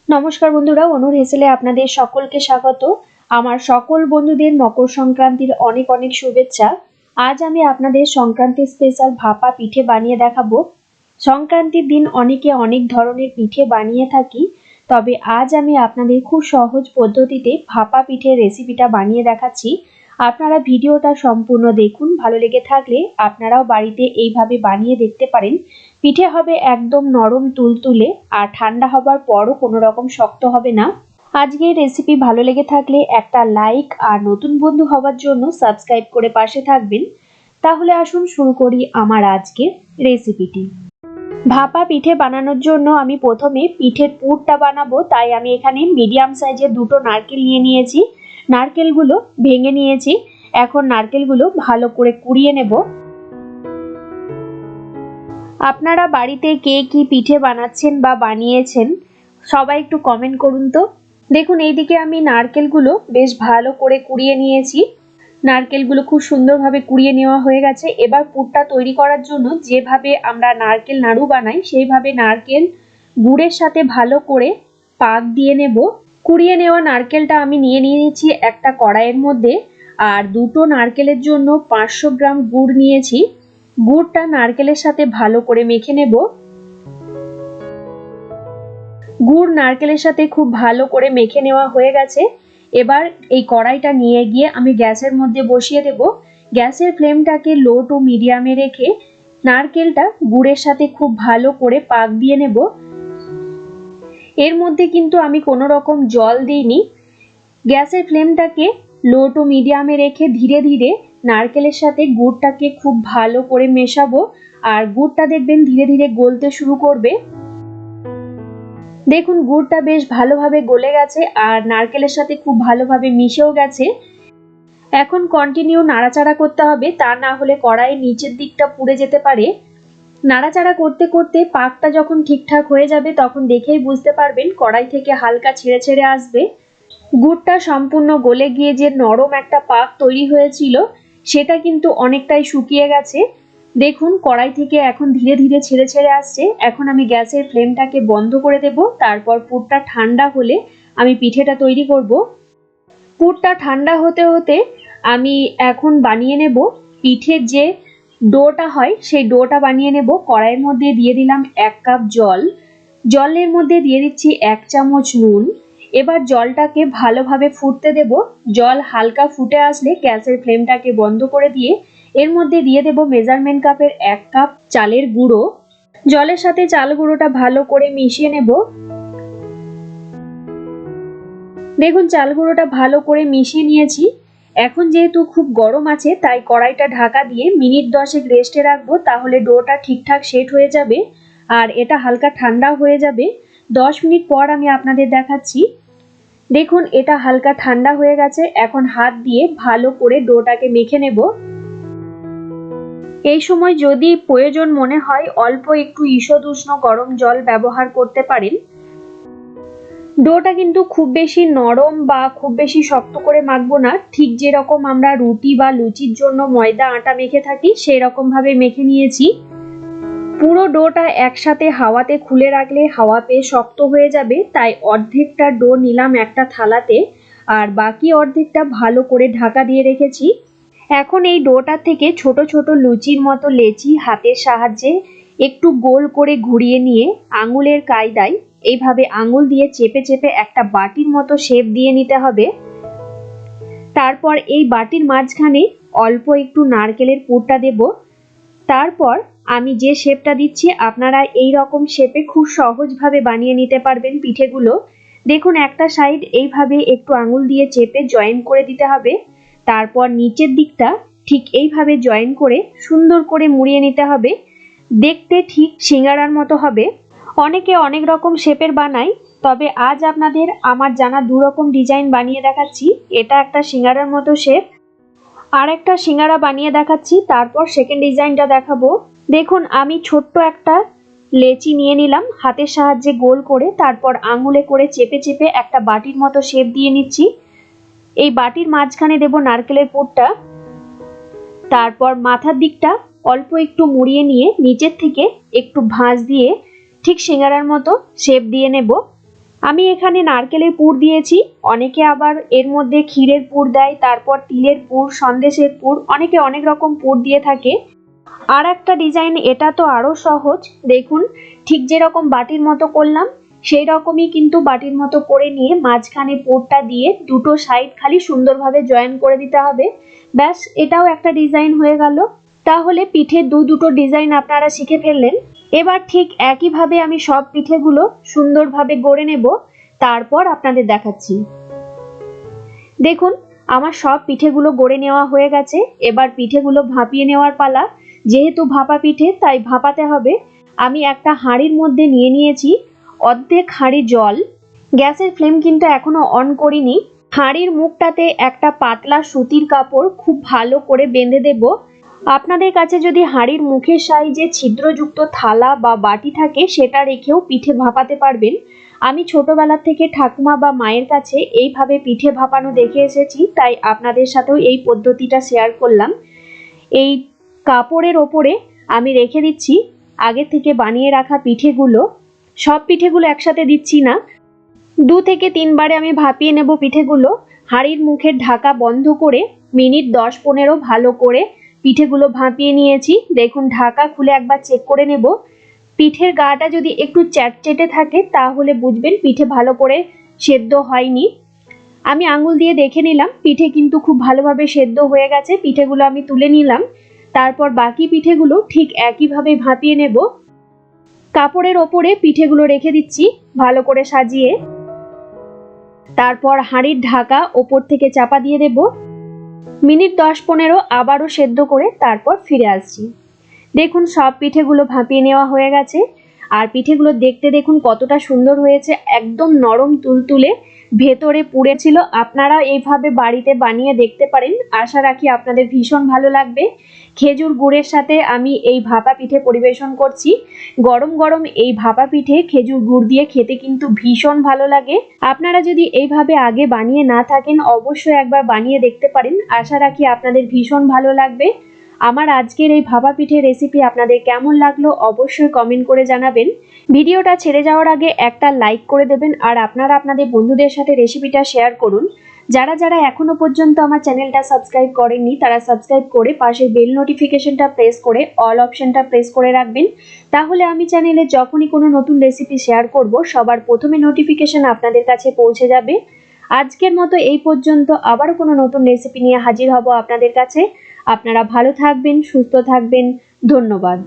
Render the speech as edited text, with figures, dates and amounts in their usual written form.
নমস্কার বন্ধুরা, অনুর হেসেলে আপনাদের সকলকে স্বাগত। আমার সকল বন্ধুদের মকর সংক্রান্তির অনেক অনেক শুভেচ্ছা। আজ আমি আপনাদের সংক্রান্তি স্পেশাল ভাপা পিঠে বানিয়ে দেখাবো। সংক্রান্তির দিন অনেকে অনেক ধরনের পিঠে বানিয়ে থাকি, তবে আজ আমি আপনাদের খুব সহজ পদ্ধতিতে ভাপা পিঠের রেসিপিটা বানিয়ে দেখাচ্ছি। আপনারা ভিডিওটা সম্পূর্ণ দেখুন, ভালো লেগে থাকলে আপনারাও বাড়িতে এইভাবে বানিয়ে দেখতে পারেন। পিঠে হবে একদম নরম তুলতুলে, আর ঠান্ডা হবার পরও কোনো রকম শক্ত হবে না। আজকের রেসিপি ভালো লেগে থাকলে একটা লাইক আর নতুন বন্ধু হওয়ার জন্য সাবস্ক্রাইব করে পাশে থাকবেন। তাহলে আসুন শুরু করি আমার আজকের রেসিপিটি। ভাপা পিঠে বানানোর জন্য আমি প্রথমে পিঠের পুরটা বানাবো, তাই আমি এখানে মিডিয়াম সাইজের দুটো নারকেল নিয়ে নিয়েছি। নারকেলগুলো ভেঙে নিয়েছি। এখন নারকেলগুলো ভালো করে কুড়িয়ে নেব। আপনারা বাড়িতে কে কি পিঠে বানাচ্ছেন বা বানিয়েছেন সবাই একটু কমেন্ট করুন তো। দেখুন, এইদিকে আমি নারকেলগুলো বেশ ভালো করে কুড়িয়ে নিয়েছি। নারকেলগুলো খুব সুন্দরভাবে কুড়িয়ে নেওয়া হয়ে গেছে। এবার পুরটা তৈরি করার জন্য যেভাবে আমরা নারকেল নাড়ু বানাই সেইভাবে নারকেল গুড়ের সাথে ভালো করে পাক দিয়ে নেব। কুড়িয়ে নেওয়া নারকেলটা আমি নিয়ে নিয়েছি একটা কড়াইয়ের মধ্যে, আর দুটো নারকেলের জন্য 500 গ্রাম গুড় নিয়েছি। গুড়টা নারকেলের সাথে ভালো করে মেখে নেব। গুড় নারকেলের সাথে খুব ভালো করে মেখে নেওয়া হয়ে গেছে। এবার এই কড়াইটা নিয়ে গিয়ে আমি গ্যাসের মধ্যে বসিয়ে দেব। গ্যাসের ফ্লেমটাকে লো টু মিডিয়ামে রেখে নারকেলটা গুড়ের সাথে খুব ভালো করে পাক দিয়ে নেব। এর মধ্যে কিন্তু আমি কোনো রকম জল দিইনি। গ্যাসের ফ্লেমটাকে লো টু মিডিয়ামে রেখে ধীরে ধীরে নারকেলের সাথে গুড়টাকে খুব ভালো করে মেশাবো। আর গুড়টা দেখবেন ধীরে ধীরে গলতে শুরু করবে। দেখুন, গুড়টা বেশ ভালোভাবে গলে গেছে আর নারকেলের সাথে খুব ভালোভাবে মিশেও গেছে। এখন কন্টিনিউ নাড়াচাড়া করতে হবে, তা না হলে কড়াইয়ের নিচের দিকটা পুড়ে যেতে পারে। নাড়াচাড়া করতে করতে পাকটা যখন ঠিকঠাক হয়ে যাবে তখন দেখেই বুঝতে পারবেন কড়াই থেকে হালকা ছেড়ে ছেড়ে আসবে। গুড়টা সম্পূর্ণ গলে গিয়ে যে নরম একটা পাক তৈরি হয়েছিল সেটা কিন্তু অনেকটাই শুকিয়ে গেছে। দেখুন, কড়াই থেকে এখন ধীরে ধীরে ছেড়ে ছেড়ে আসছে। এখন আমি গ্যাসের ফ্লেমটাকে বন্ধ করে দেব। তারপর পুরটা ঠান্ডা হলে আমি পিঠেটা তৈরি করব। পুরটা ঠান্ডা হতে হতে আমি এখন বানিয়ে নেব পিঠের যে ডোটা হয় সেই ডোটা বানিয়ে নেব। কড়াইয়ের মধ্যে দিয়ে দিলাম 1 কাপ জল। জলের মধ্যে দিয়ে দিচ্ছি 1 চামচ নুন। এবার জলটাকে ভালোভাবে ফুটতে দেব। জল হালকা ফুটে আসলে গ্যাসের ফ্লেমটাকে বন্ধ করে দিয়ে এর মধ্যে দিয়ে দেব মেজারমেন্ট কাপের 1 কাপ চালের গুঁড়ো। জলের সাথে চাল গুঁড়োটা ভালো করে মিশিয়ে নেব। দেখুন, চাল গুঁড়োটা ভালো করে মিশিয়ে নিয়েছি। এখন যেহেতু খুব গরম আছে তাই কড়াইটা ঢাকা দিয়ে মিনিট 10 রেস্টে রাখবো, তাহলে ডোটা ঠিকঠাক সেট হয়ে যাবে আর এটা হালকা ঠান্ডা হয়ে যাবে। 10 মিনিট পর আমি আপনাদের দেখাচ্ছি। দেখুন, এটা হালকা ঠান্ডা হয়ে গেছে। এখন হাত দিয়ে ভালো করে ডোটাকে মেখে নেব। এই সময় যদি প্রয়োজন মনে হয় অল্প একটু ঈষৎ উষ্ণ গরম জল ব্যবহার করতে পারেন। ডোটা কিন্তু খুব বেশি নরম বা খুব বেশি শক্ত করে মাখবো না, ঠিক যেরকম আমরা রুটি বা লুচির জন্য ময়দা আটা মেখে থাকি সেই রকম ভাবে মেখে নিয়েছি। পুরো ডোটা একসাথে হাওয়াতে খুলে রাখলে হাওয়া পেয়ে শক্ত হয়ে যাবে, তাই অর্ধেকটা ডো নিলাম একটা থালাতে আর বাকি অর্ধেকটা ভালো করে ঢাকা দিয়ে রেখেছি। এখন এই ডোটা থেকে ছোট ছোট লুচির মতো লেচি হাতের সাহায্যে একটু গোল করে ঘুরিয়ে নিয়ে আঙুলের কায়দায় এইভাবে আঙুল দিয়ে চেপে চেপে একটা বাটির মতো শেপ দিয়ে নিতে হবে। তারপর এই বাটির মাঝখানে অল্প একটু নারকেলের পুরটা দেব। তারপর আমি যে শেপটা দিচ্ছি আপনারা এই রকম শেপে খুব সহজভাবে বানিয়ে নিতে পারবেন পিঠেগুলো। দেখুন, একটা সাইড এইভাবে একটু আঙুল দিয়ে চেপে জয়েন করে দিতে হবে। তারপর নিচের দিকটা ঠিক এইভাবে জয়েন করে সুন্দর করে মুড়িয়ে নিতে হবে। দেখতে ঠিক সিঙ্গারার মতো হবে। অনেকে অনেক রকম শেপের বানায়, তবে আজ আপনাদের আমার জানা 2 রকম ডিজাইন বানিয়ে দেখাচ্ছি। এটা একটা সিঙ্গারার মতো শেপ, আর একটা সিঙ্গারা বানিয়ে দেখাচ্ছি, তারপর সেকেন্ড ডিজাইনটা দেখাবো। দেখুন, আমি ছোট্ট একটা লেচি নিয়ে নিলাম হাতের সাহায্যে গোল করে, তারপর আঙুলে করে চেপে চেপে একটা বাটির মতো শেপ দিয়ে নিচ্ছি। এই বাটির মাঝখানে দেব নারকেলের পুরটা। তারপর মাথার দিকটা অল্প একটু মুড়িয়ে নিয়ে নিচের থেকে একটু ভাঁজ দিয়ে ঠিক সিঙ্গারার মতো শেপ দিয়ে নেব। আমি এখানে নারকেলের পুর দিয়েছি, অনেকে আবার এর মধ্যে ক্ষীরের পুর দেয়, তারপর তিলের পুর, সন্দেশের পুর, অনেকে অনেক রকম পুর দিয়ে থাকে। আর একটা ডিজাইন, এটা তো আরো সহজ। দেখুন, ঠিক যেরকম বাটির মতো করলাম সেই রকমই কিন্তু বাটির মতো করে নিয়ে মাঝখানে পুরটা দিয়ে দুটো সাইড খালি সুন্দরভাবে জয়েন করে দিতে হবে। ব্যাস, এটাও একটা ডিজাইন হয়ে গেল। তাহলে পিঠে দুটো ডিজাইন আপনারা শিখে ফেললেন। এবার ঠিক একইভাবে আমি সব পিঠেগুলো সুন্দরভাবে গড়ে নেব, তারপর আপনাদের দেখাচ্ছি। দেখুন, আমার সব পিঠেগুলো গড়ে নেওয়া হয়ে গেছে। এবার পিঠেগুলো ভাপিয়ে নেওয়ার পালা। যেহেতু ভাপা পিঠে তাই ভাপাতে হবে। আমি একটা হাঁড়ির মধ্যে নিয়ে নিয়েছি অর্ধেক হাঁড়ি জল। গ্যাসের ফ্লেম কিন্তু এখনো অন করিনি। হাঁড়ির মুখটাতে একটা পাতলা সুতির কাপড় খুব ভালো করে বেঁধে দেব। আপনাদের কাছে যদি হাঁড়ির মুখের সাইজে ছিদ্রযুক্ত থালা বা বাটি থাকে সেটা রেখেও পিঠে ভাপাতে পারবেন। আমি ছোটবেলা থেকে ঠাকুমা বা মায়ের কাছে এইভাবে পিঠে ভাপানো দেখে এসেছি, তাই আপনাদের সাথেও এই পদ্ধতিটা শেয়ার করলাম। এই কাপড়ের ওপরে আমি রেখে দিচ্ছি আগে থেকে বানিয়ে রাখা পিঠেগুলো। সব পিঠেগুলো একসাথে দিচ্ছি না, 2 থেকে 3 বারে আমি ভাপিয়ে নেব পিঠেগুলো। হাঁড়ির মুখের ঢাকা বন্ধ করে মিনিট 10-15 ভালো করে পিঠেগুলো ভাপিয়ে নিয়েছি। দেখুন, ঢাকা খুলে একবার চেক করে নেব। পিঠের গাটা যদি একটু চ্যাটচেটে থাকে তাহলে বুঝবেন পিঠে ভালো করে সেদ্ধ হয়নি। আমি আঙুল দিয়ে দেখে নিলাম, পিঠে কিন্তু খুব ভালোভাবে সেদ্ধ হয়ে গেছে। পিঠেগুলো আমি তুলে নিলাম। তারপর বাকি পিঠেগুলো ঠিক একইভাবে ভাপিয়ে নেব। কাপড়ের ওপরে পিঠেগুলো রেখে দিচ্ছি ভালো করে সাজিয়ে। তারপর হাঁড়ির ঢাকা ওপর থেকে চাপা দিয়ে দেব। মিনিট 10-15 আবারও সেদ্ধ করে তারপর ফিরে আসছি। দেখুন, সব পিঠেগুলো ভাপিয়ে নেওয়া হয়ে গেছে। আর পিঠেগুলো দেখতে দেখুন কতটা সুন্দর হয়েছে, একদম নরম তুলতুলে, ভেতরে পুড়ে ছিল। আপনারা এইভাবে বাড়িতে বানিয়ে দেখতে পারেন, আশা রাখি আপনাদের ভীষণ ভালো লাগবে। খেজুর গুড়ের সাথে আমি এই ভাপা পিঠে পরিবেশন করছি। গরম গরম এই ভাপা পিঠে খেজুর গুড় দিয়ে খেতে কিন্তু ভীষণ ভালো লাগে। আপনারা যদি এইভাবে আগে বানিয়ে না থাকেন অবশ্যই একবার বানিয়ে দেখতে পারেন, আশা রাখি আপনাদের ভীষণ ভালো লাগবে। আমার আজকের এই ভাপা পিঠের রেসিপি আপনাদের কেমন লাগলো অবশ্যই কমেন্ট করে জানাবেন। ভিডিওটা ছেড়ে যাওয়ার আগে একটা লাইক করে দেবেন, আর আপনারা আপনাদের বন্ধুদের সাথে রেসিপিটা শেয়ার করুন। যারা যারা এখনো পর্যন্ত আমার চ্যানেলটা সাবস্ক্রাইব করেননি তারা সাবস্ক্রাইব করে পাশের বেল নোটিফিকেশনটা প্রেস করে অল অপশনটা প্রেস করে রাখবেন। তাহলে আমি চ্যানেলে যখনই কোনো নতুন রেসিপি শেয়ার করব সবার প্রথমে নোটিফিকেশন আপনাদের কাছে পৌঁছে যাবে। আজকের মতো এই পর্যন্ত, আবারও কোনো নতুন রেসিপি নিয়ে হাজির হব আপনাদের কাছে। আপনারা ভালো থাকবেন, সুস্থ থাকবেন। ধন্যবাদ।